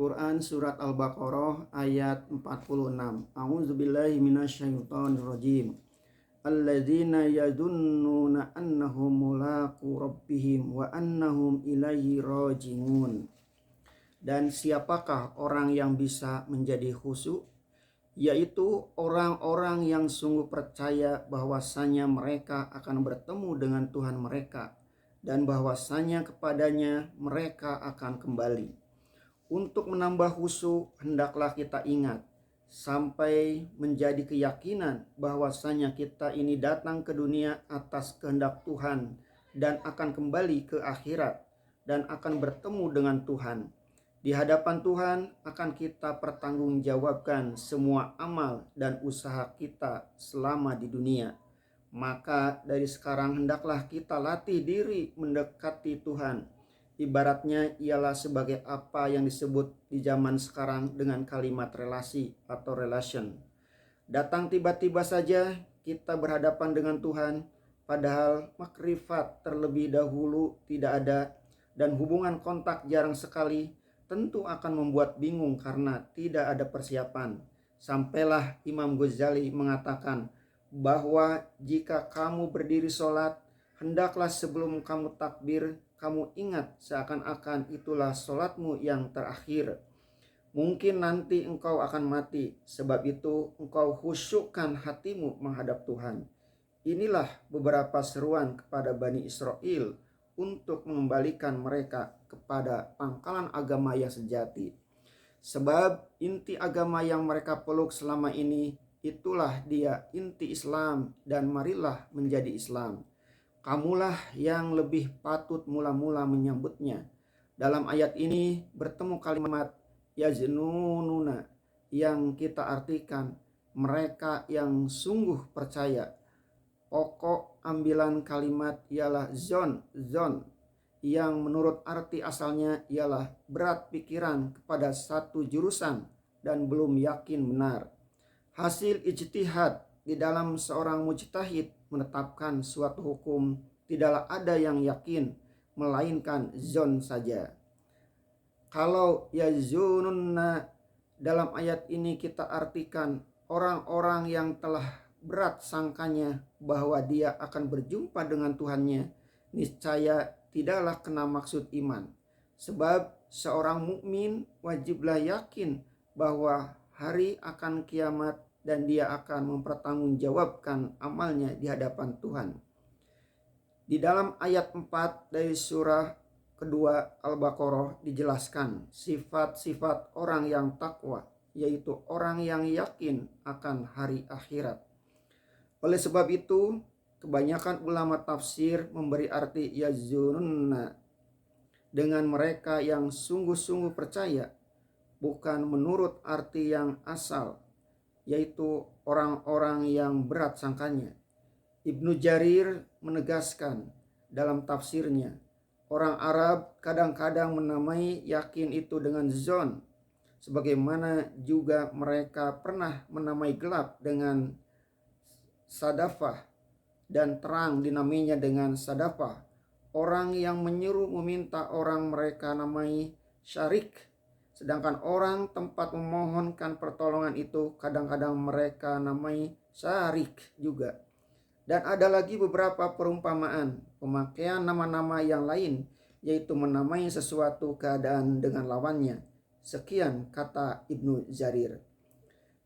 Quran Surat Al-Baqarah ayat 46. A'udzubillahi minasyaitonirrajim. Alladzina yadunnuna annahum mulaqu rabbihim wa annahum ilaihi raji'un. Dan siapakah orang yang bisa menjadi khusyuk? Yaitu orang-orang yang sungguh percaya bahwasanya mereka akan bertemu dengan Tuhan mereka dan bahwasanya kepadanya mereka akan kembali. Untuk menambah khusyuk, hendaklah kita ingat sampai menjadi keyakinan bahwasanya kita ini datang ke dunia atas kehendak Tuhan dan akan kembali ke akhirat dan akan bertemu dengan Tuhan. Di hadapan Tuhan akan kita pertanggungjawabkan semua amal dan usaha kita selama di dunia. Maka dari sekarang hendaklah kita latih diri mendekati Tuhan. Ibaratnya ialah sebagai apa yang disebut di zaman sekarang dengan kalimat relasi atau relation. Datang tiba-tiba saja kita berhadapan dengan Tuhan, padahal makrifat terlebih dahulu tidak ada dan hubungan kontak jarang sekali, tentu akan membuat bingung karena tidak ada persiapan. Sampailah Imam Ghazali mengatakan bahwa jika kamu berdiri sholat, hendaklah sebelum kamu takbir, kamu ingat seakan-akan itulah sholatmu yang terakhir. Mungkin nanti engkau akan mati, sebab itu engkau khusyukkan hatimu menghadap Tuhan. Inilah beberapa seruan kepada Bani Israel untuk mengembalikan mereka kepada pangkalan agama yang sejati. Sebab inti agama yang mereka peluk selama ini, itulah dia inti Islam, dan marilah menjadi Islam. Kamulah yang lebih patut mula-mula menyambutnya. Dalam ayat ini bertemu kalimat yaznununa yang kita artikan mereka yang sungguh percaya. Pokok ambilan kalimat ialah zon yang menurut arti asalnya ialah berat pikiran kepada satu jurusan dan belum yakin benar. Hasil ijtihad di dalam seorang mujtahid menetapkan suatu hukum, tidaklah ada yang yakin melainkan zon saja. Kalau yazununna dalam ayat ini kita artikan orang-orang yang telah berat sangkanya bahwa dia akan berjumpa dengan Tuhannya, niscaya tidaklah kena maksud iman. Sebab seorang mukmin wajiblah yakin bahwa hari akan kiamat dan dia akan mempertanggungjawabkan amalnya di hadapan Tuhan. Di dalam ayat 4 dari surah kedua Al-Baqarah dijelaskan sifat-sifat orang yang takwa, yaitu orang yang yakin akan hari akhirat. Oleh sebab itu, kebanyakan ulama tafsir memberi arti yazunna dengan mereka yang sungguh-sungguh percaya, bukan menurut arti yang asal, yaitu orang-orang yang berat sangkanya. Ibnu Jarir menegaskan dalam tafsirnya, orang Arab kadang-kadang menamai yakin itu dengan zon, sebagaimana juga mereka pernah menamai gelap dengan sadafah dan terang dinamainya dengan sadafah. Orang yang menyuruh meminta orang mereka namai syarik, sedangkan orang tempat memohonkan pertolongan itu kadang-kadang mereka namai syarik juga. Dan ada lagi beberapa perumpamaan pemakaian nama-nama yang lain, yaitu menamai sesuatu keadaan dengan lawannya. Sekian kata Ibnu Jarir.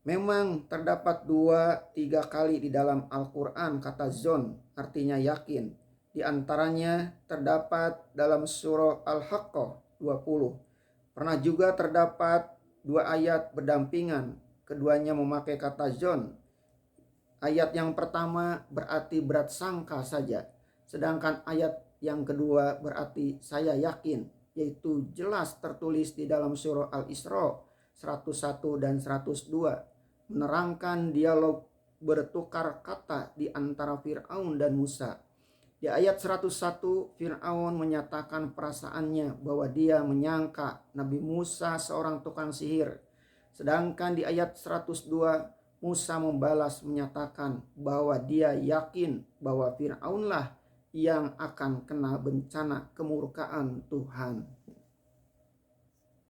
Memang terdapat 2-3 kali di dalam Al-Quran kata zon, artinya yakin. Di antaranya terdapat dalam surah Al-Haqqah 20. Pernah juga terdapat 2 ayat berdampingan, keduanya memakai kata zon. Ayat yang pertama berarti berat sangka saja, sedangkan ayat yang kedua berarti saya yakin, yaitu jelas tertulis di dalam surah Al-Isra 101 dan 102, menerangkan dialog bertukar kata di antara Fir'aun dan Musa. Di ayat 101, Fir'aun menyatakan perasaannya bahwa dia menyangka Nabi Musa seorang tukang sihir. Sedangkan di ayat 102, Musa membalas menyatakan bahwa dia yakin bahwa Fir'aunlah yang akan kena bencana kemurkaan Tuhan.